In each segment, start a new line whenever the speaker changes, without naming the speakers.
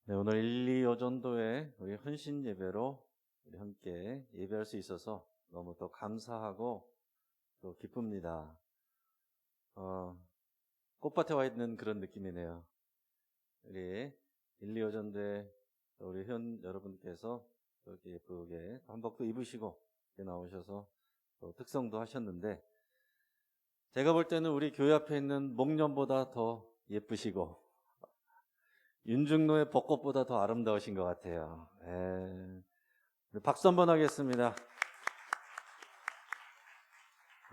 네, 오늘 1, 2 여전도에 우리 헌신 예배로 우리 함께 예배할 수 있어서 너무 또 감사하고 또 기쁩니다. 꽃밭에 와 있는 그런 느낌이네요. 우리 1, 2 여전도에 우리 현 여러분께서 이렇게 예쁘게 한복도 입으시고 이렇게 나오셔서 또 특성도 하셨는데, 제가 볼 때는 우리 교회 앞에 있는 목련보다 더 예쁘시고 윤중로의 벚꽃보다 더 아름다우신 것 같아요. 박수 한번 하겠습니다.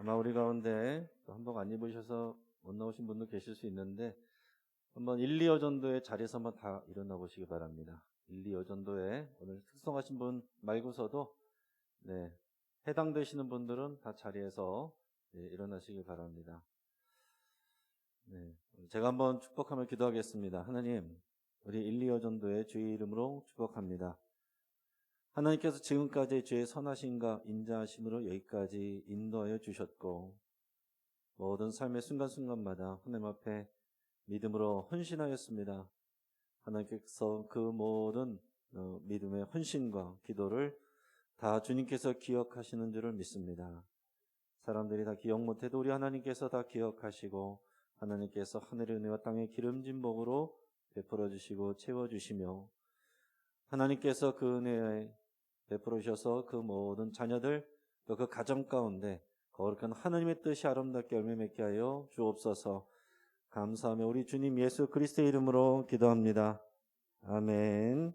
아마 우리 가운데 한복 안 입으셔서 못 나오신 분도 계실 수 있는데, 한번 1, 2여 전도의 자리에서 한번 다 일어나 보시기 바랍니다. 1, 2여 전도에 오늘 특성하신 분 말고서도 해당되시는 분들은 다 자리에서 일어나시기 바랍니다. 제가 한번 축복하며 기도하겠습니다. 하나님, 우리 1, 2여 전도의 주의 이름으로 축복합니다. 하나님께서 지금까지 주의 선하심과 인자하심으로 여기까지 인도하여 주셨고, 모든 삶의 순간순간마다 하나님 앞에 믿음으로 헌신하였습니다. 하나님께서 그 모든 믿음의 헌신과 기도를 다 주님께서 기억하시는 줄을 믿습니다. 사람들이 다 기억 못해도 우리 하나님께서 다 기억하시고, 하나님께서 하늘의 은혜와 땅의 기름진 복으로 베풀어 주시고 채워주시며, 하나님께서 그 은혜에 베풀어 주셔서 그 모든 자녀들 또 그 가정 가운데 거룩한 하나님의 뜻이 아름답게 열매 맺게 하여 주옵소서. 감사하며 우리 주님 예수 그리스도의 이름으로 기도합니다. 아멘.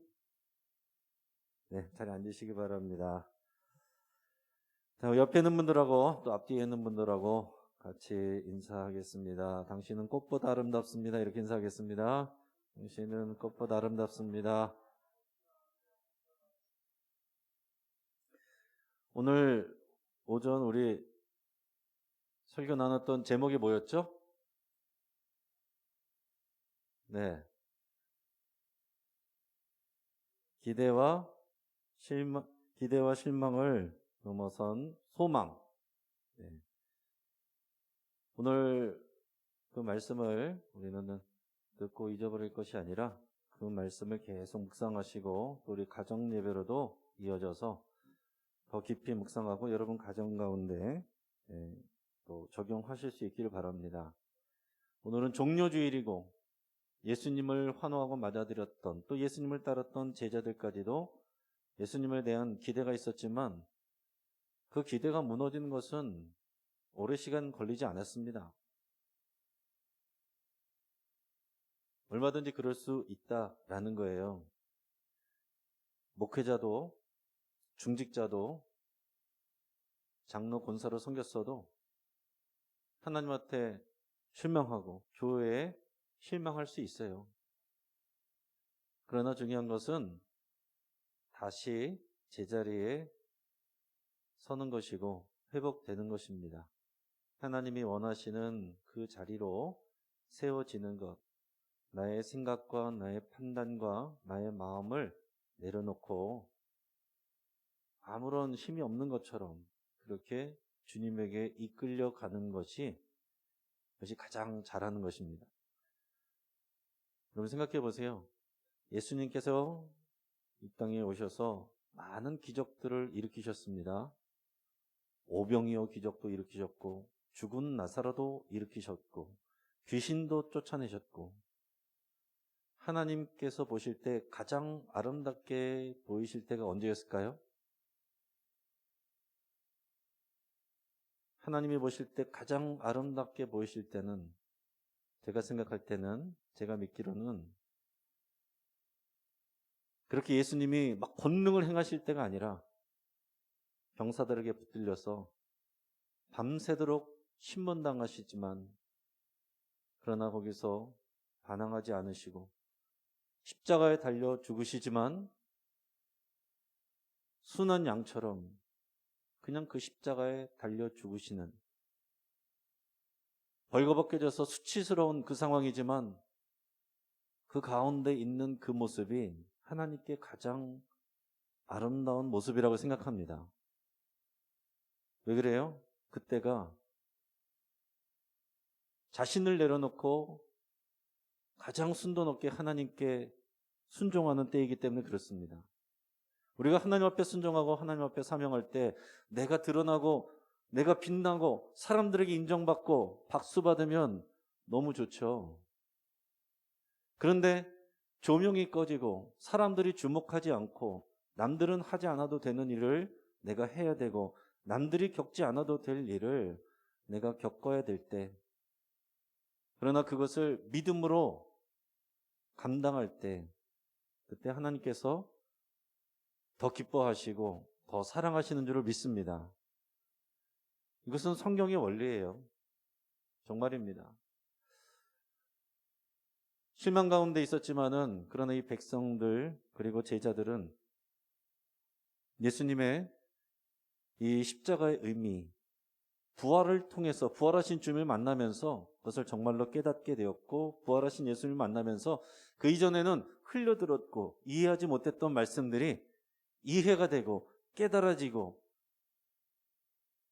자리에 앉으시기 바랍니다. 자, 옆에 있는 분들하고 또 앞뒤에 있는 분들하고 같이 인사하겠습니다. 당신은 꽃보다 아름답습니다. 이렇게 인사하겠습니다. 당신은 꽃보다 아름답습니다. 오늘 오전 우리 설교 나눴던 제목이 뭐였죠? 기대와 실망을 넘어선 소망. 오늘 그 말씀을 우리는 듣고 잊어버릴 것이 아니라 그 말씀을 계속 묵상하시고 또 우리 가정 예배로도 이어져서 더 깊이 묵상하고 여러분 가정 가운데 또 적용하실 수 있기를 바랍니다. 오늘은 종료주일이고 예수님을 환호하고 맞아들였던, 또 예수님을 따랐던 제자들까지도 예수님에 대한 기대가 있었지만 그 기대가 무너지는 것은 오랜 시간 걸리지 않았습니다. 얼마든지 그럴 수 있다라는 거예요. 목회자도 중직자도 장로 권사로 섬겼어도 하나님한테 실망하고 교회에 실망할 수 있어요. 그러나 중요한 것은 다시 제자리에 서는 것이고 회복되는 것입니다. 하나님이 원하시는 그 자리로 세워지는 것, 나의 생각과 나의 판단과 나의 마음을 내려놓고 아무런 힘이 없는 것처럼 그렇게 주님에게 이끌려가는 것이 가장 잘하는 것입니다. 여러분 생각해 보세요. 예수님께서 이 땅에 오셔서 많은 기적들을 일으키셨습니다. 오병이어 기적도 일으키셨고, 죽은 나사로도 일으키셨고, 귀신도 쫓아내셨고, 하나님께서 보실 때 가장 아름답게 보이실 때가 언제였을까요? 하나님이 보실 때 가장 아름답게 보이실 때는, 제가 생각할 때는, 제가 믿기로는 그렇게 예수님이 막 권능을 행하실 때가 아니라 병사들에게 붙들려서 밤새도록 신문당하시지만 그러나 거기서 반항하지 않으시고 십자가에 달려 죽으시지만 순한 양처럼 그냥 그 십자가에 달려 죽으시는, 벌거벗겨져서 수치스러운 그 상황이지만 그 가운데 있는 그 모습이 하나님께 가장 아름다운 모습이라고 생각합니다. 왜 그래요? 그때가 자신을 내려놓고 가장 순도 높게 하나님께 순종하는 때이기 때문에 그렇습니다. 우리가 하나님 앞에 순종하고 하나님 앞에 사명할 때 내가 드러나고 내가 빛나고 사람들에게 인정받고 박수 받으면 너무 좋죠. 그런데 조명이 꺼지고 사람들이 주목하지 않고 남들은 하지 않아도 되는 일을 내가 해야 되고 남들이 겪지 않아도 될 일을 내가 겪어야 될 때, 그러나 그것을 믿음으로 감당할 때, 그때 하나님께서 더 기뻐하시고 더 사랑하시는 줄을 믿습니다. 이것은 성경의 원리예요. 정말입니다. 실망 가운데 있었지만은 그러나 이 백성들 그리고 제자들은 예수님의 이 십자가의 의미, 부활을 통해서 부활하신 주님을 만나면서 그것을 정말로 깨닫게 되었고, 부활하신 예수님을 만나면서 그 이전에는 흘려들었고 이해하지 못했던 말씀들이 이해가 되고 깨달아지고,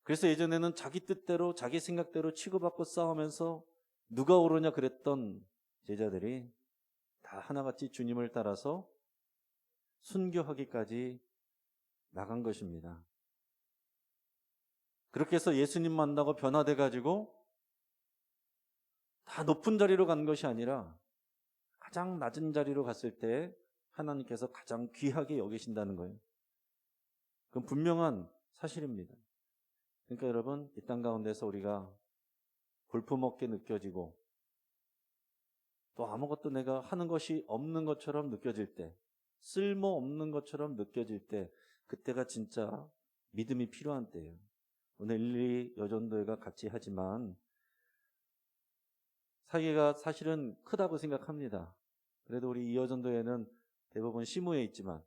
그래서 예전에는 자기 뜻대로 자기 생각대로 치고받고 싸우면서 누가 옳으냐 그랬던 제자들이 다 하나같이 주님을 따라서 순교하기까지 나간 것입니다. 그렇게 해서 예수님 만나고 변화돼 가지고 다 높은 자리로 간 것이 아니라 가장 낮은 자리로 갔을 때 하나님께서 가장 귀하게 여기신다는 거예요. 그건 분명한 사실입니다. 그러니까 여러분, 이 땅 가운데서 우리가 볼품없게 느껴지고 또 아무것도 내가 하는 것이 없는 것처럼 느껴질 때, 쓸모없는 것처럼 느껴질 때, 그때가 진짜 믿음이 필요한 때예요. 오늘 1, 2 여전도회가 같이 하지만 사기가 사실은 크다고 생각합니다. 그래도 우리 2여전도회는 대부분 시무에 있지만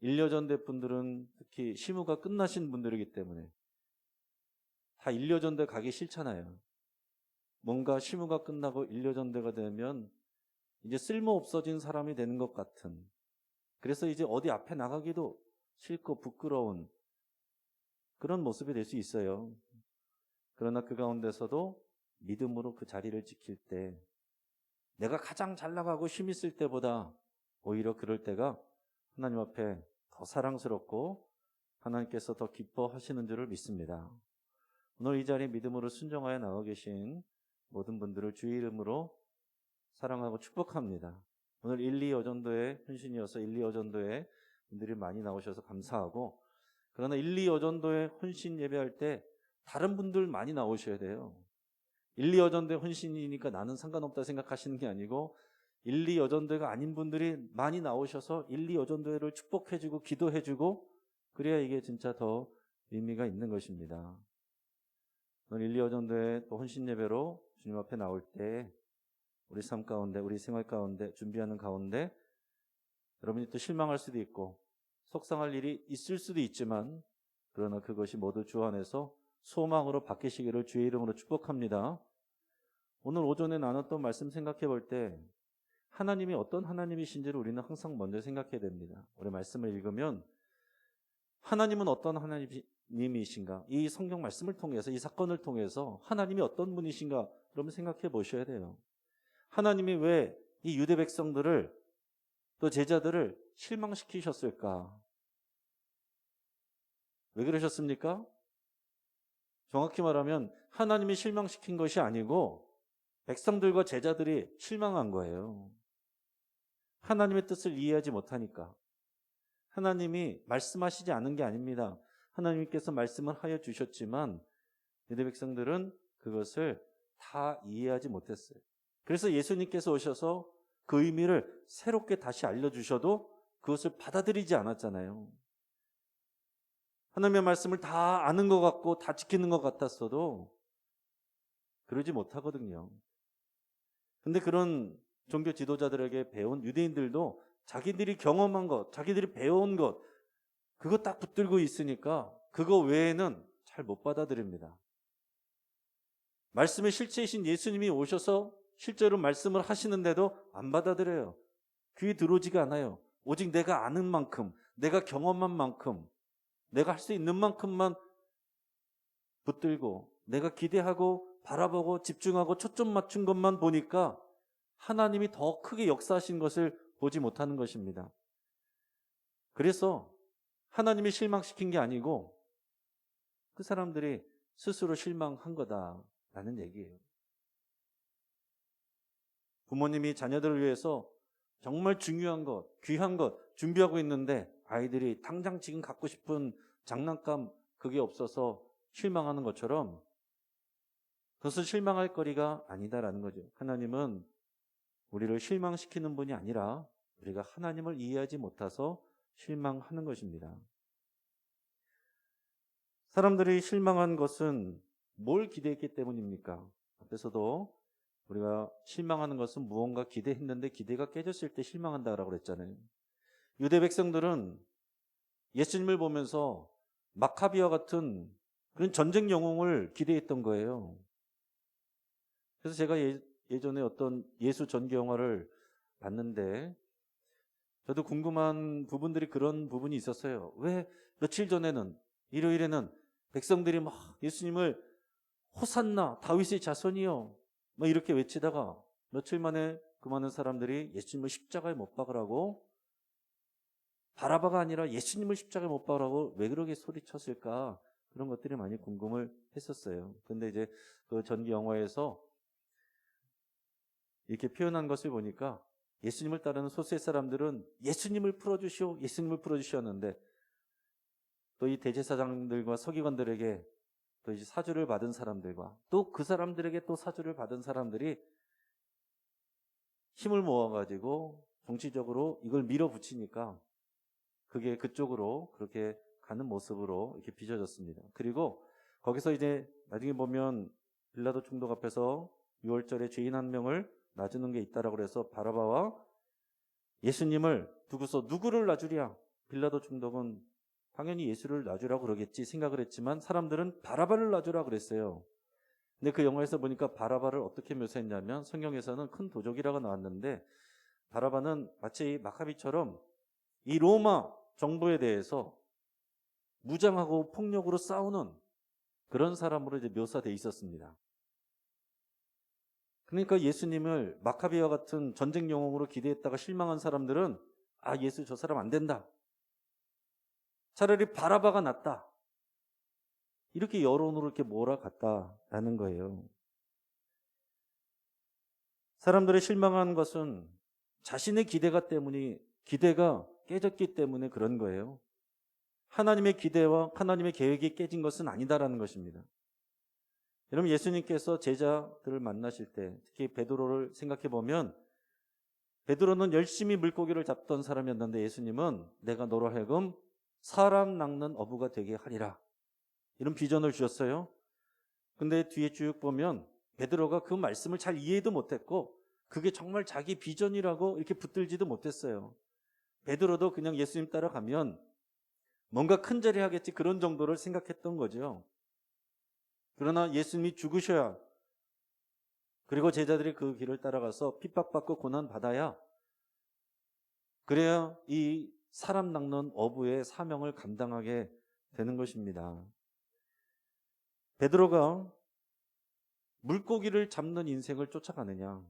1여전대 분들은 특히 시무가 끝나신 분들이기 때문에 다 1여전대 가기 싫잖아요. 뭔가 시무가 끝나고 1여전대가 되면 이제 쓸모 없어진 사람이 되는 것 같은, 그래서 이제 어디 앞에 나가기도 싫고 부끄러운 그런 모습이 될 수 있어요. 그러나 그 가운데서도 믿음으로 그 자리를 지킬 때, 내가 가장 잘 나가고 힘 있을 때보다 오히려 그럴 때가 하나님 앞에 더 사랑스럽고 하나님께서 더 기뻐하시는 줄을 믿습니다. 오늘 이 자리에 믿음으로 순종하여 나가 계신 모든 분들을 주의 이름으로 사랑하고 축복합니다. 오늘 1, 2 여전도의 헌신이어서 1, 2 여전도에 분들이 많이 나오셔서 감사하고, 그러나 1, 2 여전도에 헌신 예배할 때 다른 분들 많이 나오셔야 돼요. 1, 2 여전도에 헌신이니까 나는 상관없다 생각하시는 게 아니고 1, 2 여전도회가 아닌 분들이 많이 나오셔서 1, 2 여전도회를 축복해주고 기도해주고, 그래야 이게 진짜 더 의미가 있는 것입니다. 오늘 1, 2 여전도회 또 헌신 예배로 주님 앞에 나올 때 우리 삶 가운데, 우리 생활 가운데, 준비하는 가운데 여러분이 또 실망할 수도 있고 속상할 일이 있을 수도 있지만, 그러나 그것이 모두 주 안에서 소망으로 바뀌시기를 주의 이름으로 축복합니다. 오늘 오전에 나눴던 말씀 생각해 볼 때 하나님이 어떤 하나님이신지를 우리는 항상 먼저 생각해야 됩니다. 우리 말씀을 읽으면 하나님은 어떤 하나님이신가, 이 성경 말씀을 통해서, 이 사건을 통해서 하나님이 어떤 분이신가 여러분 생각해 보셔야 돼요. 하나님이 왜 이 유대 백성들을 또 제자들을 실망시키셨을까? 왜 그러셨습니까? 정확히 말하면 하나님이 실망시킨 것이 아니고 백성들과 제자들이 실망한 거예요. 하나님의 뜻을 이해하지 못하니까. 하나님이 말씀하시지 않은 게 아닙니다. 하나님께서 말씀을 하여 주셨지만 유대 백성들은 그것을 다 이해하지 못했어요. 그래서 예수님께서 오셔서 그 의미를 새롭게 다시 알려주셔도 그것을 받아들이지 않았잖아요. 하나님의 말씀을 다 아는 것 같고 다 지키는 것 같았어도 그러지 못하거든요. 근데 그런 종교 지도자들에게 배운 유대인들도 자기들이 경험한 것, 자기들이 배운 것, 그거 딱 붙들고 있으니까 그거 외에는 잘 못 받아들입니다. 말씀의 실체이신 예수님이 오셔서 실제로 말씀을 하시는데도 안 받아들여요. 귀에 들어오지가 않아요. 오직 내가 아는 만큼, 내가 경험한 만큼, 내가 할 수 있는 만큼만 붙들고 내가 기대하고 바라보고 집중하고 초점 맞춘 것만 보니까 하나님이 더 크게 역사하신 것을 보지 못하는 것입니다. 그래서 하나님이 실망시킨 게 아니고 그 사람들이 스스로 실망한 거다라는 얘기예요. 부모님이 자녀들을 위해서 정말 중요한 것, 귀한 것 준비하고 있는데 아이들이 당장 지금 갖고 싶은 장난감 그게 없어서 실망하는 것처럼 그것은 실망할 거리가 아니다라는 거죠. 하나님은 우리를 실망시키는 분이 아니라 우리가 하나님을 이해하지 못해서 실망하는 것입니다. 사람들이 실망한 것은 뭘 기대했기 때문입니까? 앞에서도 우리가 실망하는 것은 무언가 기대했는데 기대가 깨졌을 때 실망한다라고 그랬잖아요. 유대 백성들은 예수님을 보면서 마카비와 같은 그런 전쟁 영웅을 기대했던 거예요. 그래서 제가 예전에 어떤 예수 전개 영화를 봤는데 저도 궁금한 부분들이 그런 부분이 있었어요. 왜 며칠 전에는 일요일에는 백성들이 막 예수님을 호산나 다윗의 자손이요 막 이렇게 외치다가 며칠 만에 그 많은 사람들이 예수님을 십자가에 못 박으라고 바라바가 아니라 예수님을 십자가에 못 박으라고 왜 그렇게 소리쳤을까 그런 것들이 많이 궁금을 했었어요. 근데 이제 그 전기 영화에서 이렇게 표현한 것을 보니까 예수님을 따르는 소수의 사람들은 예수님을 풀어주시오 예수님을 풀어주시었는데 또 이 대제사장들과 서기관들에게 또 이제 사주를 받은 사람들과 또 그 사람들에게 또 사주를 받은 사람들이 힘을 모아가지고 정치적으로 이걸 밀어붙이니까 그게 그쪽으로 그렇게 가는 모습으로 이렇게 빚어졌습니다. 그리고 거기서 이제 나중에 보면 빌라도 총독 앞에서 6월절에 죄인 한 명을 놔주는 게 있다라고 그래서 바라바와 예수님을 두고서 누구를 놔주랴? 빌라도 총독은 당연히 예수를 놔주라고 그러겠지 생각을 했지만 사람들은 바라바를 놔주라 그랬어요. 근데 그 영화에서 보니까 바라바를 어떻게 묘사했냐면 성경에서는 큰 도적이라고 나왔는데 바라바는 마치 마카비처럼 이 로마 정부에 대해서 무장하고 폭력으로 싸우는 그런 사람으로 이제 묘사돼 있었습니다. 그러니까 예수님을 마카비와 같은 전쟁 영웅으로 기대했다가 실망한 사람들은 아 예수 저 사람 안 된다. 차라리 바라바가 낫다. 이렇게 여론으로 이렇게 몰아갔다라는 거예요. 사람들이 실망한 것은 자신의 기대가 깨졌기 때문에 그런 거예요. 하나님의 기대와 하나님의 계획이 깨진 것은 아니다라는 것입니다. 여러분 예수님께서 제자들을 만나실 때 특히 베드로를 생각해 보면 베드로는 열심히 물고기를 잡던 사람이었는데 예수님은 내가 너로 하여금 사람 낚는 어부가 되게 하리라. 이런 비전을 주셨어요. 근데 뒤에 쭉 보면 베드로가 그 말씀을 잘 이해도 못했고 그게 정말 자기 비전이라고 이렇게 붙들지도 못했어요. 베드로도 그냥 예수님 따라가면 뭔가 큰 자리 하겠지 그런 정도를 생각했던 거죠. 그러나 예수님이 죽으셔야 그리고 제자들이 그 길을 따라가서 핍박받고 고난받아야 그래야 이 사람 낚는 어부의 사명을 감당하게 되는 것입니다. 베드로가 물고기를 잡는 인생을 쫓아가느냐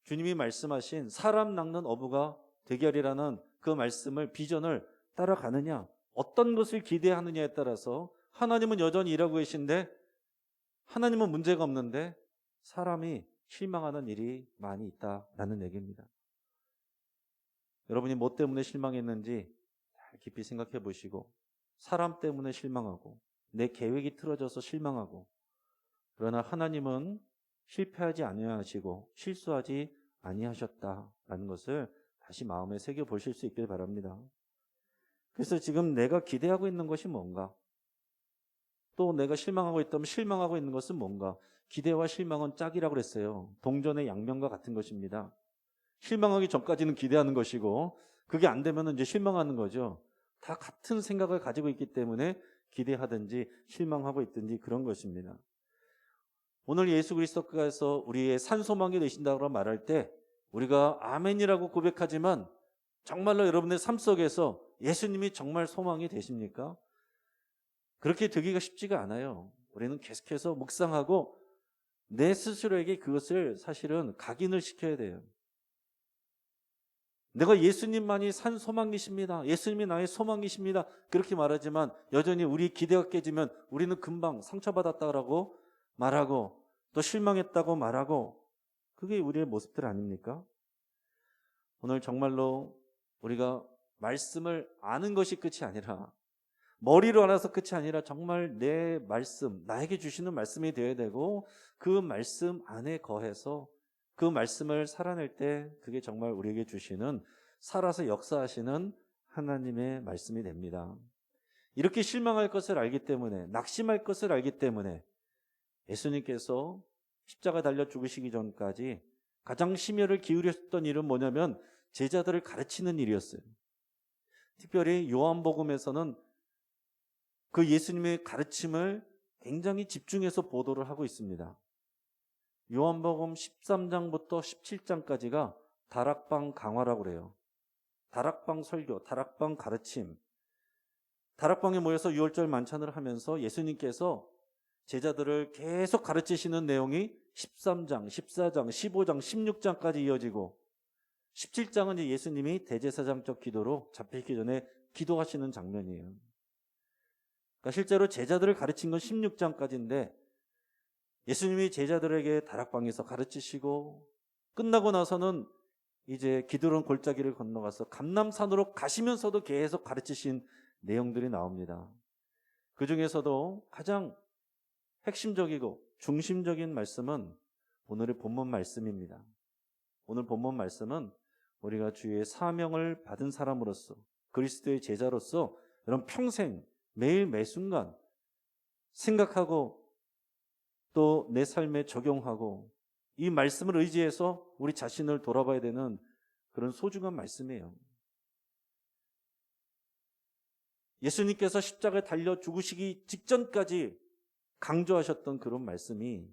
주님이 말씀하신 사람 낚는 어부가 되게 하리라는 그 말씀을 비전을 따라가느냐 어떤 것을 기대하느냐에 따라서 하나님은 여전히 일하고 계신데 하나님은 문제가 없는데 사람이 실망하는 일이 많이 있다라는 얘기입니다. 여러분이 뭐 때문에 실망했는지 깊이 생각해 보시고 사람 때문에 실망하고 내 계획이 틀어져서 실망하고 그러나 하나님은 실패하지 아니하시고 실수하지 아니하셨다라는 것을 다시 마음에 새겨 보실 수 있길 바랍니다. 그래서 지금 내가 기대하고 있는 것이 뭔가? 또 내가 실망하고 있다면 실망하고 있는 것은 뭔가? 기대와 실망은 짝이라고 그랬어요. 동전의 양면과 같은 것입니다. 실망하기 전까지는 기대하는 것이고 그게 안 되면 이제 실망하는 거죠. 다 같은 생각을 가지고 있기 때문에 기대하든지 실망하고 있든지 그런 것입니다. 오늘 예수 그리스도께서 우리의 산소망이 되신다고 말할 때 우리가 아멘이라고 고백하지만 정말로 여러분의 삶 속에서 예수님이 정말 소망이 되십니까? 그렇게 되기가 쉽지가 않아요. 우리는 계속해서 묵상하고 내 스스로에게 그것을 사실은 각인을 시켜야 돼요. 내가 예수님만이 산 소망이십니다. 예수님이 나의 소망이십니다. 그렇게 말하지만 여전히 우리 기대가 깨지면 우리는 금방 상처받았다라고 말하고 또 실망했다고 말하고, 그게 우리의 모습들 아닙니까? 오늘 정말로 우리가 말씀을 아는 것이 끝이 아니라, 머리로 알아서 끝이 아니라 정말 내 말씀, 나에게 주시는 말씀이 되어야 되고, 그 말씀 안에 거해서 그 말씀을 살아낼 때 그게 정말 우리에게 주시는, 살아서 역사하시는 하나님의 말씀이 됩니다. 이렇게 실망할 것을 알기 때문에, 낙심할 것을 알기 때문에 예수님께서 십자가 달려 죽으시기 전까지 가장 심혈을 기울였던 일은 뭐냐면 제자들을 가르치는 일이었어요. 특별히 요한복음에서는 그 예수님의 가르침을 굉장히 집중해서 보도를 하고 있습니다. 요한복음 13장부터 17장까지가 다락방 강화라고 그래요. 다락방 설교, 다락방 가르침. 다락방에 모여서 유월절 만찬을 하면서 예수님께서 제자들을 계속 가르치시는 내용이 13장, 14장, 15장, 16장까지 이어지고, 17장은 이제 예수님이 대제사장적 기도로 잡히기 전에 기도하시는 장면이에요. 그러니까 실제로 제자들을 가르친 건 16장까지인데 예수님이 제자들에게 다락방에서 가르치시고 끝나고 나서는 이제 기드론 골짜기를 건너가서 감람산으로 가시면서도 계속 가르치신 내용들이 나옵니다. 그 중에서도 가장 핵심적이고 중심적인 말씀은 오늘의 본문 말씀입니다. 오늘 본문 말씀은 우리가 주의 사명을 받은 사람으로서, 그리스도의 제자로서 이런 평생 매일 매순간 생각하고 또 내 삶에 적용하고 이 말씀을 의지해서 우리 자신을 돌아봐야 되는 그런 소중한 말씀이에요. 예수님께서 십자가에 달려 죽으시기 직전까지 강조하셨던 그런 말씀이,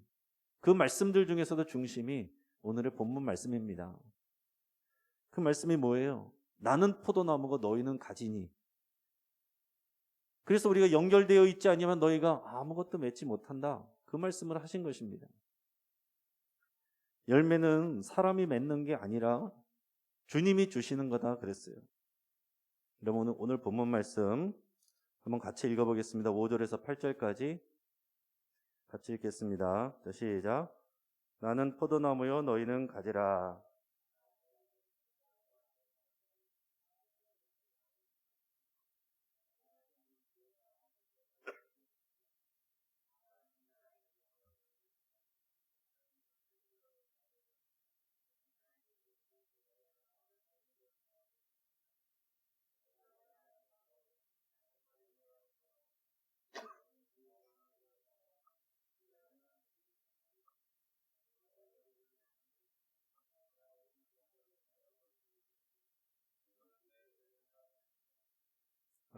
그 말씀들 중에서도 중심이 오늘의 본문 말씀입니다. 그 말씀이 뭐예요? 나는 포도나무고 너희는 가지니. 그래서 우리가 연결되어 있지 않으면 너희가 아무것도 맺지 못한다. 그 말씀을 하신 것입니다. 열매는 사람이 맺는 게 아니라 주님이 주시는 거다 그랬어요. 여러분 오늘 본문 말씀 한번 같이 읽어보겠습니다. 5절에서 8절까지 같이 읽겠습니다. 자, 시작. 나는 포도나무요 너희는 가지라.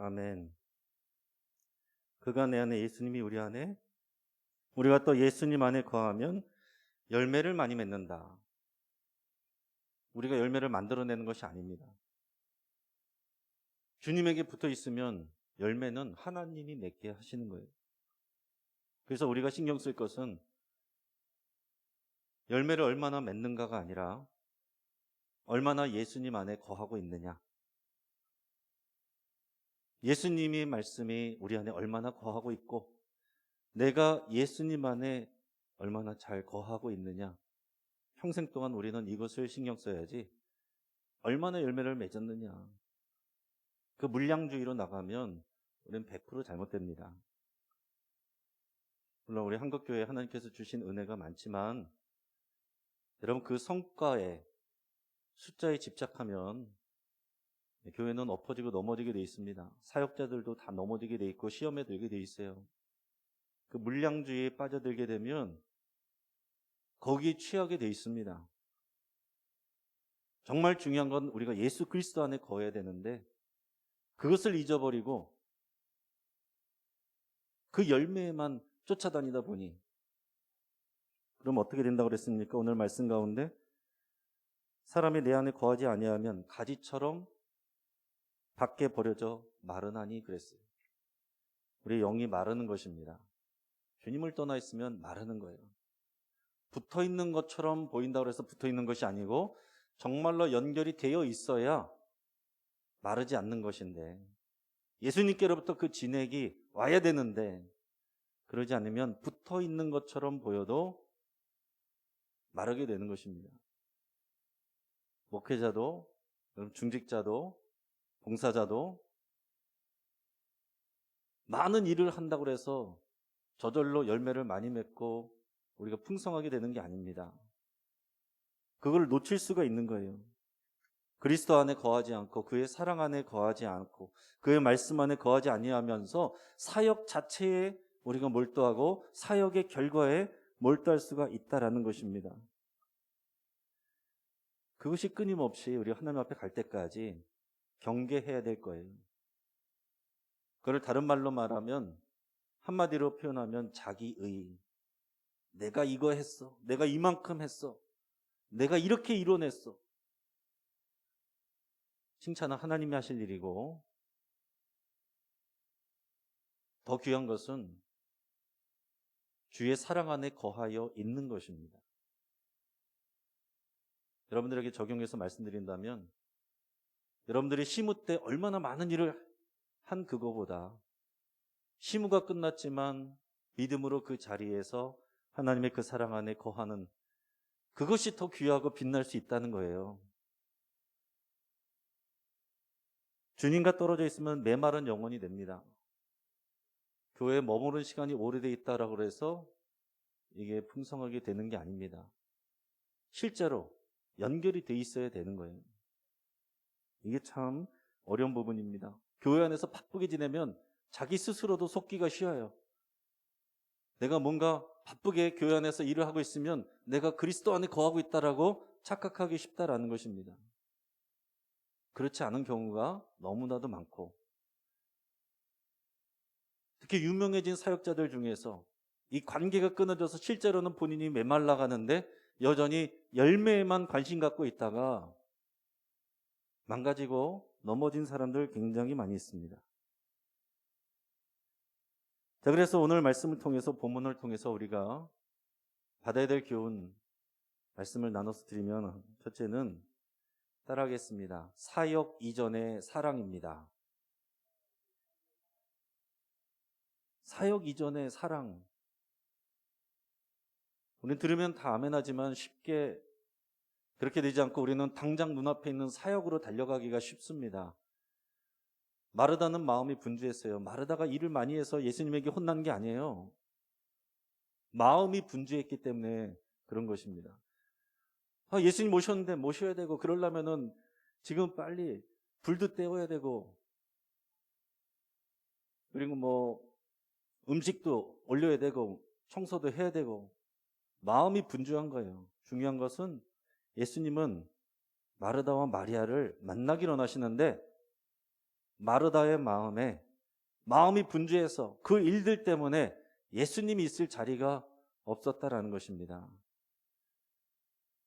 아멘. 그가 내 안에, 예수님이 우리 안에, 우리가 또 예수님 안에 거하면 열매를 많이 맺는다. 우리가 열매를 만들어내는 것이 아닙니다. 주님에게 붙어 있으면 열매는 하나님이 맺게 하시는 거예요. 그래서 우리가 신경 쓸 것은 열매를 얼마나 맺는가가 아니라 얼마나 예수님 안에 거하고 있느냐. 예수님의 말씀이 우리 안에 얼마나 거하고 있고 내가 예수님 안에 얼마나 잘 거하고 있느냐. 평생 동안 우리는 이것을 신경 써야지 얼마나 열매를 맺었느냐. 그 물량주의로 나가면 우리는 100% 잘못됩니다. 물론 우리 한국교회에 하나님께서 주신 은혜가 많지만 여러분 그 성과에, 숫자에 집착하면 교회는 엎어지고 넘어지게 돼 있습니다. 사역자들도 다 넘어지게 돼 있고 시험에 들게 돼 있어요. 그 물량주의에 빠져들게 되면 거기에 취하게 돼 있습니다. 정말 중요한 건 우리가 예수 그리스도 안에 거해야 되는데 그것을 잊어버리고 그 열매에만 쫓아다니다 보니 그럼 어떻게 된다고 그랬습니까? 오늘 말씀 가운데 사람이 내 안에 거하지 아니하면 가지처럼 밖에 버려져 마르나니 그랬어요. 우리의 영이 마르는 것입니다. 주님을 떠나 있으면 마르는 거예요. 붙어 있는 것처럼 보인다고 해서 붙어 있는 것이 아니고 정말로 연결이 되어 있어야 마르지 않는 것인데, 예수님께로부터 그 진액이 와야 되는데 그러지 않으면 붙어 있는 것처럼 보여도 마르게 되는 것입니다. 목회자도, 중직자도, 봉사자도 많은 일을 한다고 해서 저절로 열매를 많이 맺고 우리가 풍성하게 되는 게 아닙니다. 그걸 놓칠 수가 있는 거예요. 그리스도 안에 거하지 않고 그의 사랑 안에 거하지 않고 그의 말씀 안에 거하지 아니하면서 사역 자체에 우리가 몰두하고 사역의 결과에 몰두할 수가 있다라는 것입니다. 그것이 끊임없이 우리 하나님 앞에 갈 때까지 경계해야 될 거예요. 그걸 다른 말로 말하면, 한마디로 표현하면 자기의. 내가 이거 했어. 내가 이만큼 했어. 내가 이렇게 이뤄냈어. 칭찬은 하나님이 하실 일이고, 더 귀한 것은 주의 사랑 안에 거하여 있는 것입니다. 여러분들에게 적용해서 말씀드린다면, 여러분들이 시무 때 얼마나 많은 일을 한 그거보다 시무가 끝났지만 믿음으로 그 자리에서 하나님의 그 사랑 안에 거하는 그것이 더 귀하고 빛날 수 있다는 거예요. 주님과 떨어져 있으면 메마른 영혼이 됩니다. 교회에 머무른 시간이 오래돼 있다라고 해서 이게 풍성하게 되는 게 아닙니다. 실제로 연결이 돼 있어야 되는 거예요. 이게 참 어려운 부분입니다. 교회 안에서 바쁘게 지내면 자기 스스로도 속기가 쉬워요. 내가 뭔가 바쁘게 교회 안에서 일을 하고 있으면 내가 그리스도 안에 거하고 있다라고 착각하기 쉽다라는 것입니다. 그렇지 않은 경우가 너무나도 많고, 특히 유명해진 사역자들 중에서 이 관계가 끊어져서 실제로는 본인이 메말라 가는데 여전히 열매에만 관심 갖고 있다가 망가지고 넘어진 사람들 굉장히 많이 있습니다. 자, 그래서 오늘 말씀을 통해서, 본문을 통해서 우리가 받아야 될 교훈 말씀을 나눠서 드리면, 첫째는 따라하겠습니다. 사역 이전의 사랑입니다. 사역 이전의 사랑. 우리는 들으면 다 아멘하지만 쉽게 그렇게 되지 않고 우리는 당장 눈앞에 있는 사역으로 달려가기가 쉽습니다. 마르다는 마음이 분주했어요. 마르다가 일을 많이 해서 예수님에게 혼난 게 아니에요. 마음이 분주했기 때문에 그런 것입니다. 예수님 모셨는데 모셔야 되고, 그러려면은 지금 빨리 불도 때워야 되고, 그리고 뭐 음식도 올려야 되고 청소도 해야 되고, 마음이 분주한 거예요. 중요한 것은 예수님은 마르다와 마리아를 만나기로 원하시는데 마르다의 마음이 분주해서 그 일들 때문에 예수님이 있을 자리가 없었다라는 것입니다.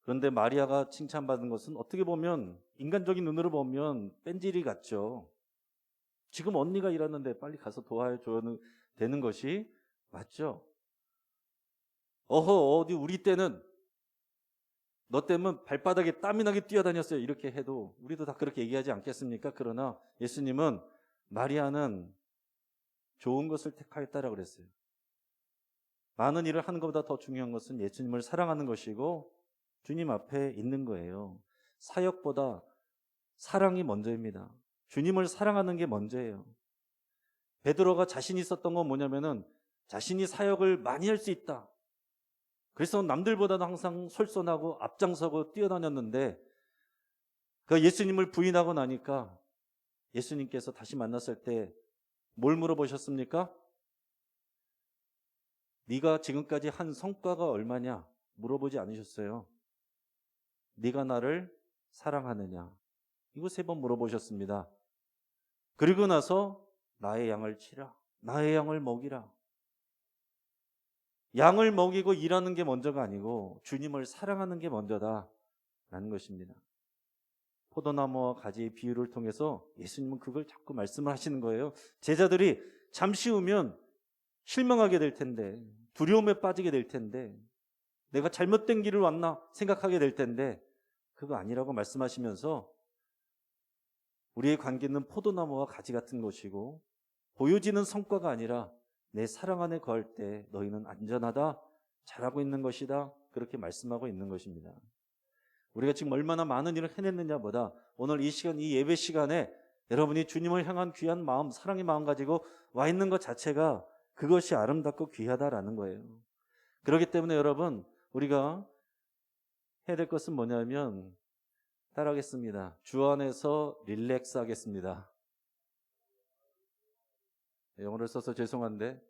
그런데 마리아가 칭찬받은 것은 어떻게 보면, 인간적인 눈으로 보면 뺀질이 같죠. 지금 언니가 일하는데 빨리 가서 도와줘야 되는 것이 맞죠. 어디 우리 때는 너 때문에 발바닥에 땀이 나게 뛰어다녔어요. 이렇게 해도 우리도 다 그렇게 얘기하지 않겠습니까? 그러나 예수님은 마리아는 좋은 것을 택하였다라고 그랬어요. 많은 일을 하는 것보다 더 중요한 것은 예수님을 사랑하는 것이고 주님 앞에 있는 거예요. 사역보다 사랑이 먼저입니다. 주님을 사랑하는 게 먼저예요. 베드로가 자신이 있었던 건 뭐냐면은 자신이 사역을 많이 할 수 있다. 그래서 남들보다도 항상 솔선하고 앞장서고 뛰어다녔는데, 그 예수님을 부인하고 나니까 예수님께서 다시 만났을 때 뭘 물어보셨습니까? 네가 지금까지 한 성과가 얼마냐? 물어보지 않으셨어요. 네가 나를 사랑하느냐? 이거 3번 물어보셨습니다. 그리고 나서 나의 양을 치라. 나의 양을 먹이라. 양을 먹이고 일하는 게 먼저가 아니고 주님을 사랑하는 게 먼저다라는 것입니다. 포도나무와 가지의 비유를 통해서 예수님은 그걸 자꾸 말씀을 하시는 거예요. 제자들이 잠시 후면 실망하게 될 텐데, 두려움에 빠지게 될 텐데, 내가 잘못된 길을 왔나 생각하게 될 텐데, 그거 아니라고 말씀하시면서 우리의 관계는 포도나무와 가지 같은 것이고 보여지는 성과가 아니라 내 사랑 안에 거할 때 너희는 안전하다, 잘하고 있는 것이다, 그렇게 말씀하고 있는 것입니다. 우리가 지금 얼마나 많은 일을 해냈느냐보다 오늘 이 시간, 이 예배 시간에 여러분이 주님을 향한 귀한 마음, 사랑의 마음 가지고 와 있는 것 자체가 그것이 아름답고 귀하다라는 거예요. 그렇기 때문에 여러분, 우리가 해야 될 것은 뭐냐면 따라하겠습니다. 주 안에서 릴렉스 하겠습니다. 영어를 써서 죄송한데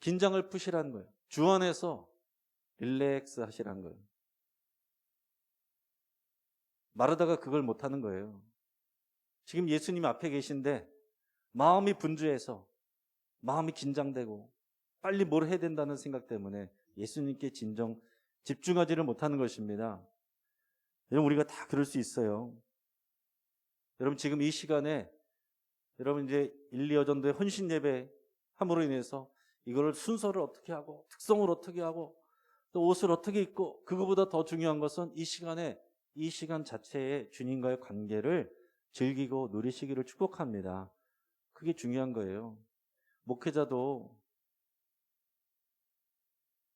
긴장을 푸시라는 거예요. 주 안에서 릴렉스 하시라는 거예요. 말하다가 그걸 못하는 거예요. 지금 예수님 앞에 계신데 마음이 분주해서 마음이 긴장되고 빨리 뭘 해야 된다는 생각 때문에 예수님께 진정 집중하지를 못하는 것입니다. 여러분, 우리가 다 그럴 수 있어요. 여러분, 지금 이 시간에 여러분 이제 1, 2여 전도의 헌신 예배 함으로 인해서 이거를 순서를 어떻게 하고 특성을 어떻게 하고 또 옷을 어떻게 입고, 그거보다 더 중요한 것은 이 시간에, 이 시간 자체에 주님과의 관계를 즐기고 누리시기를 축복합니다. 그게 중요한 거예요.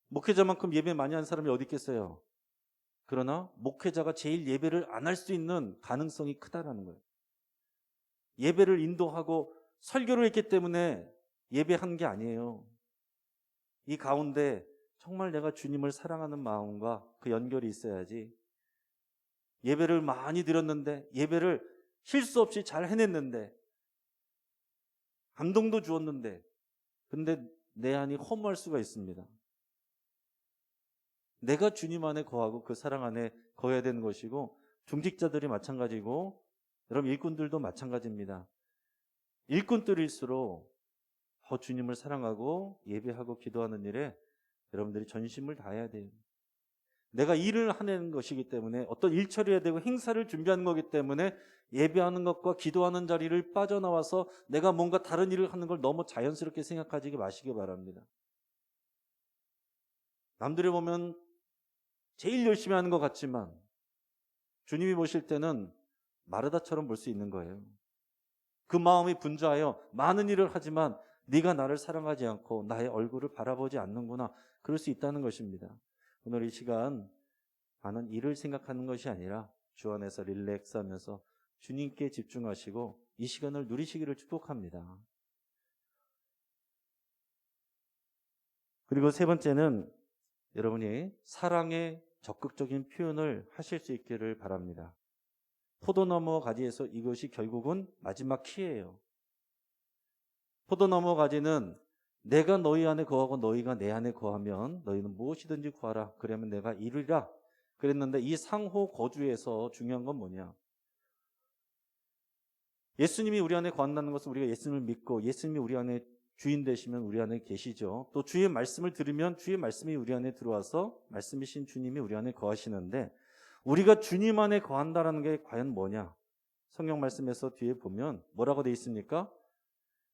목회자만큼 예배 많이 하는 사람이 어디 있겠어요? 그러나 목회자가 제일 예배를 안 할 수 있는 가능성이 크다라는 거예요. 예배를 인도하고 설교를 했기 때문에 예배한 게 아니에요. 이 가운데 정말 내가 주님을 사랑하는 마음과 그 연결이 있어야지. 예배를 많이 드렸는데, 예배를 실수 없이 잘 해냈는데, 감동도 주었는데, 근데 내 안이 허무할 수가 있습니다. 내가 주님 안에 거하고 그 사랑 안에 거해야 되는 것이고, 중직자들이 마찬가지고, 여러분 일꾼들도 마찬가지입니다. 일꾼들일수록 더 주님을 사랑하고 예배하고 기도하는 일에 여러분들이 전심을 다해야 돼요. 내가 일을 하는 것이기 때문에, 어떤 일 처리해야 되고 행사를 준비하는 거기 때문에 예배하는 것과 기도하는 자리를 빠져나와서 내가 뭔가 다른 일을 하는 걸 너무 자연스럽게 생각하지 마시기 바랍니다. 남들이 보면 제일 열심히 하는 것 같지만 주님이 보실 때는 마르다처럼 볼 수 있는 거예요. 그 마음이 분주하여 많은 일을 하지만 네가 나를 사랑하지 않고 나의 얼굴을 바라보지 않는구나, 그럴 수 있다는 것입니다. 오늘 이 시간 많은 일을 생각하는 것이 아니라 주 안에서 릴렉스하면서 주님께 집중하시고 이 시간을 누리시기를 축복합니다. 그리고 세 번째는 여러분이 사랑의 적극적인 표현을 하실 수 있기를 바랍니다. 포도나무와 가지에서 이것이 결국은 마지막 키예요. 포도나무와 가지는 내가 너희 안에 거하고 너희가 내 안에 거하면 너희는 무엇이든지 구하라, 그러면 내가 이루리라 그랬는데, 이 상호 거주에서 중요한 건 뭐냐? 예수님이 우리 안에 거한다는 것은 우리가 예수님을 믿고 예수님이 우리 안에 주인 되시면 우리 안에 계시죠. 또 주의 말씀을 들으면 주의 말씀이 우리 안에 들어와서 말씀이신 주님이 우리 안에 거하시는데, 우리가 주님 안에 거한다는 게 과연 뭐냐? 성경 말씀에서 뒤에 보면 뭐라고 되어 있습니까?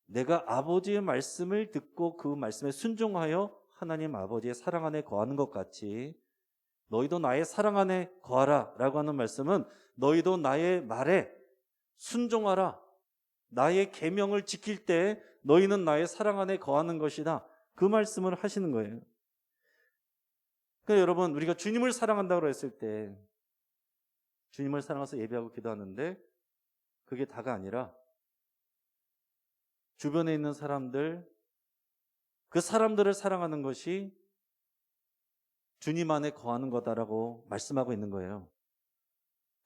내가 아버지의 말씀을 듣고 그 말씀에 순종하여 하나님 아버지의 사랑 안에 거하는 것 같이 너희도 나의 사랑 안에 거하라 라고 하는 말씀은 너희도 나의 말에 순종하라, 나의 계명을 지킬 때 너희는 나의 사랑 안에 거하는 것이다, 그 말씀을 하시는 거예요. 그러니까 여러분, 우리가 주님을 사랑한다고 했을 때 주님을 사랑해서 예배하고 기도하는데 그게 다가 아니라 주변에 있는 사람들, 그 사람들을 사랑하는 것이 주님 안에 거하는 거다라고 말씀하고 있는 거예요.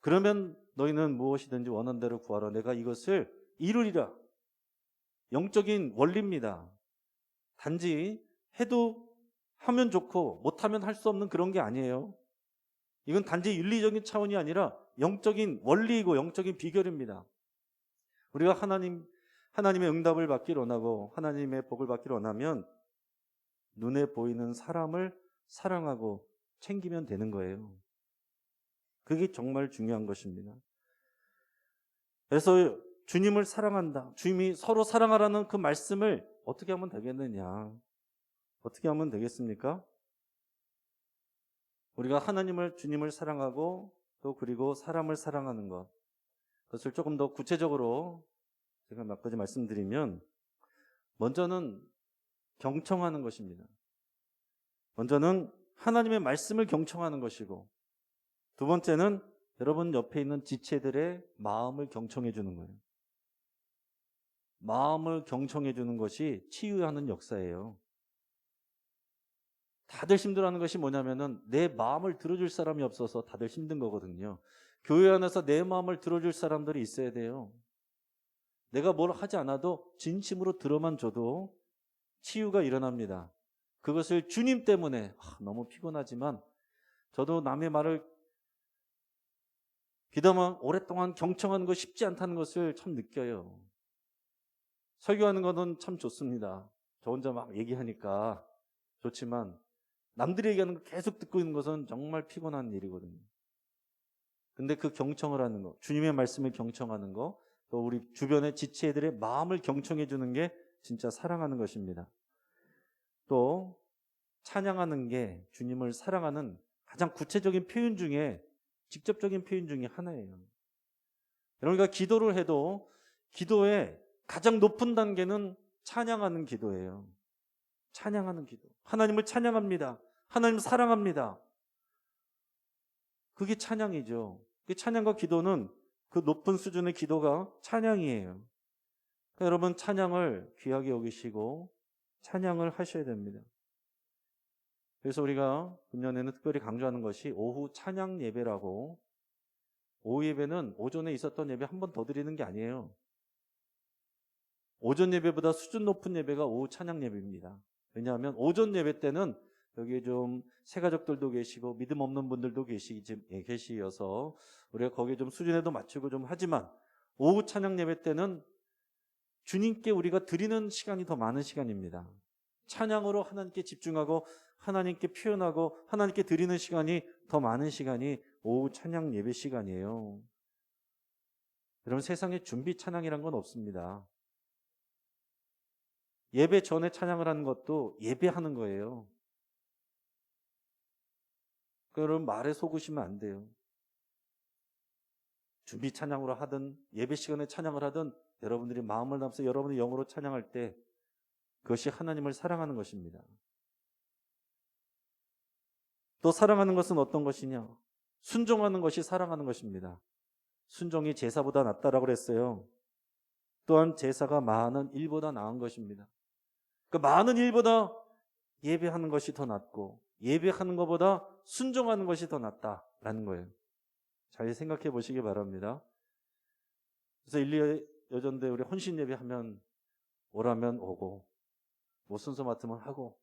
그러면 너희는 무엇이든지 원하는 대로 구하라, 내가 이것을 이루리라. 영적인 원리입니다. 단지 해도 하면 좋고 못하면 할 수 없는 그런 게 아니에요. 이건 단지 윤리적인 차원이 아니라 영적인 원리이고 영적인 비결입니다. 우리가 하나님의 응답을 받기를 원하고 하나님의 복을 받기를 원하면 눈에 보이는 사람을 사랑하고 챙기면 되는 거예요. 그게 정말 중요한 것입니다. 그래서 주님을 사랑한다, 주님이 서로 사랑하라는 그 말씀을 어떻게 하면 되겠느냐? 어떻게 하면 되겠습니까? 우리가 주님을 사랑하고 또 그리고 사람을 사랑하는 것. 그것을 조금 더 구체적으로 제가 몇 가지 말씀드리면, 먼저는 경청하는 것입니다. 먼저는 하나님의 말씀을 경청하는 것이고, 두 번째는 여러분 옆에 있는 지체들의 마음을 경청해 주는 거예요. 마음을 경청해 주는 것이 치유하는 역사예요. 다들 힘들어하는 것이 뭐냐면은 내 마음을 들어줄 사람이 없어서 다들 힘든 거거든요. 교회 안에서 내 마음을 들어줄 사람들이 있어야 돼요. 내가 뭘 하지 않아도 진심으로 들어만 줘도 치유가 일어납니다. 그것을 주님 때문에 너무 피곤하지만 저도 남의 말을 귀담아 오랫동안 경청하는 거 쉽지 않다는 것을 참 느껴요. 설교하는 거는 참 좋습니다. 저 혼자 막 얘기하니까 좋지만 남들이 얘기하는 거 계속 듣고 있는 것은 정말 피곤한 일이거든요. 근데 그 경청을 하는 거, 주님의 말씀을 경청하는 거, 또 우리 주변의 지체들의 마음을 경청해 주는 게 진짜 사랑하는 것입니다. 또 찬양하는 게 주님을 사랑하는 가장 구체적인 표현 중에, 직접적인 표현 중에 하나예요. 여러분가 기도를 해도 기도의 가장 높은 단계는 찬양하는 기도예요. 찬양하는 기도. 하나님을 찬양합니다. 하나님 사랑합니다. 그게 찬양이죠. 그 찬양과 기도는 그 높은 수준의 기도가 찬양이에요. 그러니까 여러분 찬양을 귀하게 여기시고 찬양을 하셔야 됩니다. 그래서 우리가 금년에는 특별히 강조하는 것이 오후 찬양 예배라고, 오후 예배는 오전에 있었던 예배 한 번 더 드리는 게 아니에요. 오전 예배보다 수준 높은 예배가 오후 찬양 예배입니다. 왜냐하면 오전 예배 때는 여기에 좀 새가족들도 계시고 믿음 없는 분들도 계시어서 우리가 거기에 좀 수준에도 맞추고 좀 하지만, 오후 찬양 예배 때는 주님께 우리가 드리는 시간이 더 많은 시간입니다. 찬양으로 하나님께 집중하고 하나님께 표현하고 하나님께 드리는 시간이 더 많은 시간이 오후 찬양 예배 시간이에요. 여러분 세상에 준비 찬양이란 건 없습니다. 예배 전에 찬양을 하는 것도 예배하는 거예요. 여러분 말에 속으시면 안 돼요. 준비 찬양으로 하든 예배 시간에 찬양을 하든 여러분들이 마음을 담아서 여러분의 영으로 찬양할 때 그것이 하나님을 사랑하는 것입니다. 또 사랑하는 것은 어떤 것이냐? 순종하는 것이 사랑하는 것입니다. 순종이 제사보다 낫다라고 그랬어요. 또한 제사가 많은 일보다 나은 것입니다. 그 많은 일보다 예배하는 것이 더 낫고 예배하는 것보다 순종하는 것이 더 낫다라는 거예요. 잘 생각해 보시기 바랍니다. 그래서 일리 여전대 우리 헌신 예배하면 오라면 오고 뭐 순서 맡으면 하고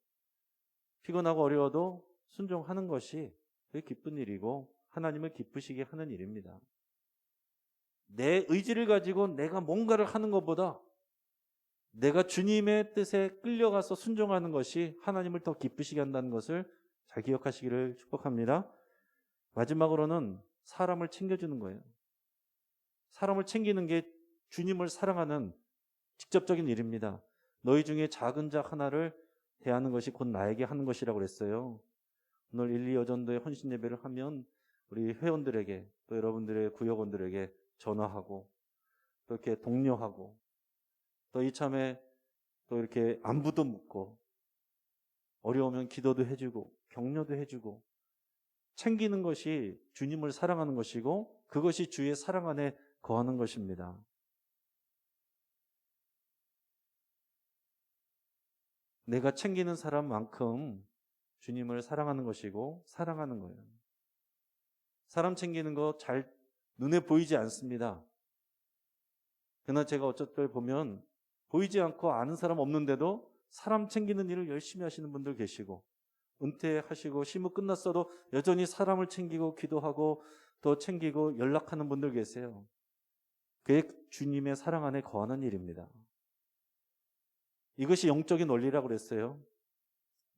피곤하고 어려워도 순종하는 것이 그게 기쁜 일이고 하나님을 기쁘시게 하는 일입니다. 내 의지를 가지고 내가 뭔가를 하는 것보다 내가 주님의 뜻에 끌려가서 순종하는 것이 하나님을 더 기쁘시게 한다는 것을 잘 기억하시기를 축복합니다. 마지막으로는 사람을 챙겨주는 거예요. 사람을 챙기는 게 주님을 사랑하는 직접적인 일입니다. 너희 중에 작은 자 하나를 대하는 것이 곧 나에게 하는 것이라고 그랬어요. 오늘 1, 2 여전도의 헌신 예배를 하면 우리 회원들에게 또 여러분들의 구역원들에게 전화하고 또 이렇게 독려하고 또 이참에 또 이렇게 안부도 묻고 어려우면 기도도 해주고 격려도 해주고 챙기는 것이 주님을 사랑하는 것이고 그것이 주의 사랑 안에 거하는 것입니다. 내가 챙기는 사람만큼 주님을 사랑하는 것이고 사랑하는 거예요. 사람 챙기는 거 잘 눈에 보이지 않습니다. 그러나 제가 어쩔 때 보면 보이지 않고 아는 사람 없는데도 사람 챙기는 일을 열심히 하시는 분들 계시고 은퇴하시고 시무 끝났어도 여전히 사람을 챙기고 기도하고 또 챙기고 연락하는 분들 계세요. 그게 주님의 사랑 안에 거하는 일입니다. 이것이 영적인 원리라고 그랬어요.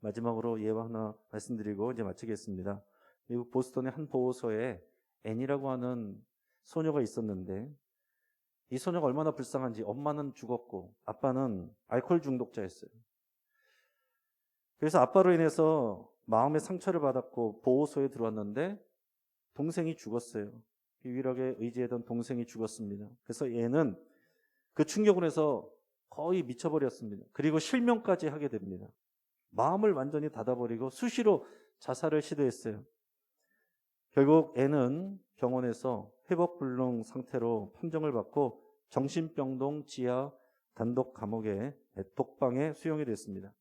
마지막으로 예화 하나 말씀드리고 이제 마치겠습니다. 미국 보스턴의 한 보호소에 앤이라고 하는 소녀가 있었는데 이 소녀가 얼마나 불쌍한지 엄마는 죽었고 아빠는 알코올 중독자였어요. 그래서 아빠로 인해서 마음의 상처를 받았고 보호소에 들어왔는데 동생이 죽었어요. 유일하게 의지하던 동생이 죽었습니다. 그래서 얘는 그 충격을 해서 거의 미쳐버렸습니다. 그리고 실명까지 하게 됩니다. 마음을 완전히 닫아버리고 수시로 자살을 시도했어요. 결국 애는 병원에서 회복불능 상태로 판정을 받고 정신병동 지하 단독 감옥에 독방에 수용이 됐습니다.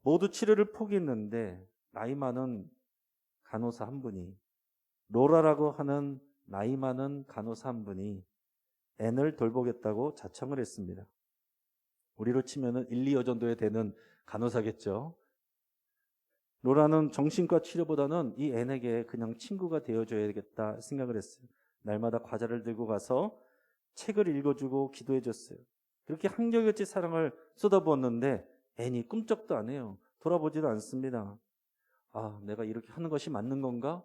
모두 치료를 포기했는데 나이 많은 간호사 한 분이, 로라라고 하는 나이 많은 간호사 한 분이 앤을 돌보겠다고 자청을 했습니다. 우리로 치면은 1, 2여 정도에 되는 간호사겠죠. 로라는 정신과 치료보다는 이 앤에게 그냥 친구가 되어줘야겠다 생각을 했어요. 날마다 과자를 들고 가서 책을 읽어주고 기도해줬어요. 그렇게 한결같이 사랑을 쏟아부었는데 앤이 꿈쩍도 안 해요. 돌아보지도 않습니다. 아, 내가 이렇게 하는 것이 맞는 건가?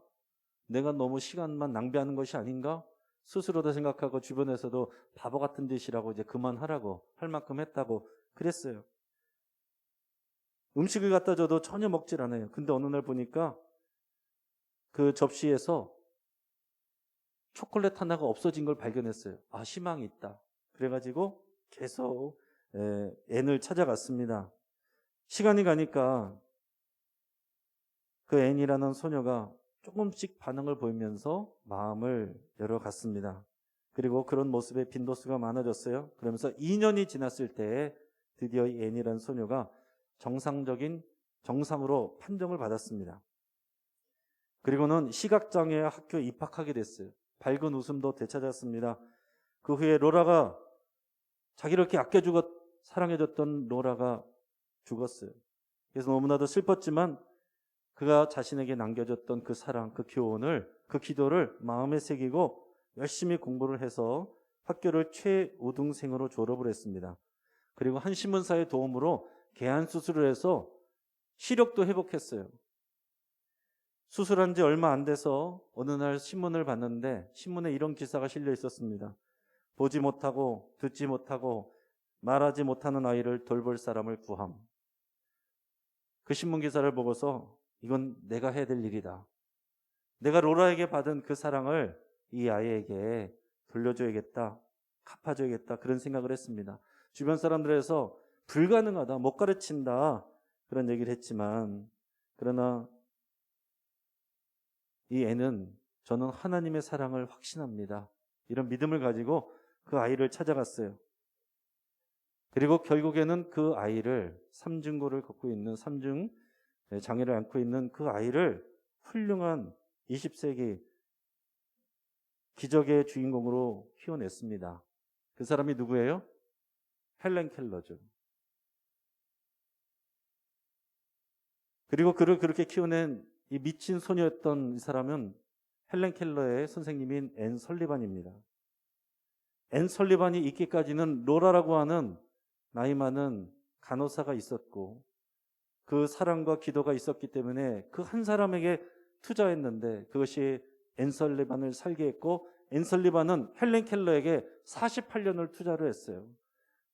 내가 너무 시간만 낭비하는 것이 아닌가? 스스로도 생각하고 주변에서도 바보 같은 짓이라고 이제 그만하라고 할 만큼 했다고 그랬어요. 음식을 갖다 줘도 전혀 먹질 않아요. 근데 어느 날 보니까 그 접시에서 초콜릿 하나가 없어진 걸 발견했어요. 아, 희망이 있다. 그래가지고 계속 앤을 찾아갔습니다. 시간이 가니까 그 앤이라는 소녀가 조금씩 반응을 보이면서 마음을 열어갔습니다. 그리고 그런 모습에 빈도수가 많아졌어요. 그러면서 2년이 지났을 때 드디어 이 앤이라는 소녀가 정상으로 판정을 받았습니다. 그리고는 시각장애 학교에 입학하게 됐어요. 밝은 웃음도 되찾았습니다. 그 후에 로라가 자기를 이렇게 아껴주고 사랑해줬던 로라가 죽었어요. 그래서 너무나도 슬펐지만 그가 자신에게 남겨줬던 그 사랑, 그 교훈을, 그 기도를 마음에 새기고 열심히 공부를 해서 학교를 최우등생으로 졸업을 했습니다. 그리고 한 신문사의 도움으로 개안 수술을 해서 시력도 회복했어요. 수술한 지 얼마 안 돼서 어느 날 신문을 봤는데 신문에 이런 기사가 실려 있었습니다. 보지 못하고 듣지 못하고 말하지 못하는 아이를 돌볼 사람을 구함. 그 신문 기사를 보고서 이건 내가 해야 될 일이다. 내가 로라에게 받은 그 사랑을 이 아이에게 돌려줘야겠다. 갚아줘야겠다. 그런 생각을 했습니다. 주변 사람들에서 불가능하다. 못 가르친다. 그런 얘기를 했지만 그러나 이 애는 저는 하나님의 사랑을 확신합니다. 이런 믿음을 가지고 그 아이를 찾아갔어요. 그리고 결국에는 그 아이를 삼중고를 걷고 있는 삼중 장애를 안고 있는 그 아이를 훌륭한 20세기 기적의 주인공으로 키워냈습니다. 그 사람이 누구예요? 헬렌 켈러죠. 그리고 그를 그렇게 키워낸 이 미친 소녀였던 이 사람은 헬렌 켈러의 선생님인 앤 설리반입니다. 앤 설리반이 있기까지는 로라라고 하는 나이 많은 간호사가 있었고 그 사랑과 기도가 있었기 때문에 그 한 사람에게 투자했는데 그것이 앤 설리반을 살게 했고 앤 설리반은 헬렌 켈러에게 48년을 투자를 했어요.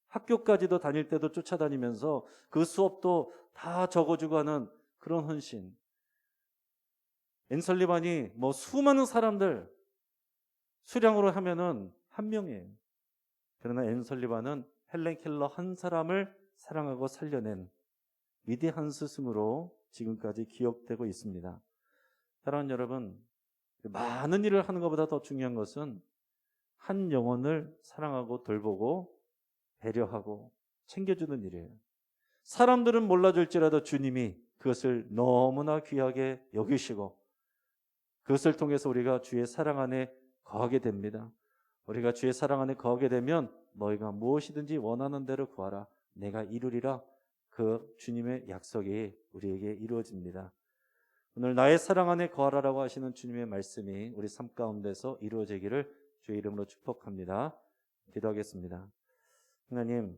학교까지도 다닐 때도 쫓아다니면서 그 수업도 다 적어주고 하는 그런 헌신. 앤 설리반이 뭐 수많은 사람들 수량으로 하면은 한 명이에요. 그러나 앤 설리반은 헬렌 켈러 한 사람을 사랑하고 살려낸 위대한 스승으로 지금까지 기억되고 있습니다. 사랑하는 여러분, 많은 일을 하는 것보다 더 중요한 것은 한 영혼을 사랑하고 돌보고 배려하고 챙겨주는 일이에요. 사람들은 몰라줄지라도 주님이 그것을 너무나 귀하게 여기시고 그것을 통해서 우리가 주의 사랑 안에 거하게 됩니다. 우리가 주의 사랑 안에 거하게 되면 너희가 무엇이든지 원하는 대로 구하라. 내가 이루리라. 그 주님의 약속이 우리에게 이루어집니다. 오늘 나의 사랑 안에 거하라라고 하시는 주님의 말씀이 우리 삶 가운데서 이루어지기를 주의 이름으로 축복합니다. 기도하겠습니다. 하나님,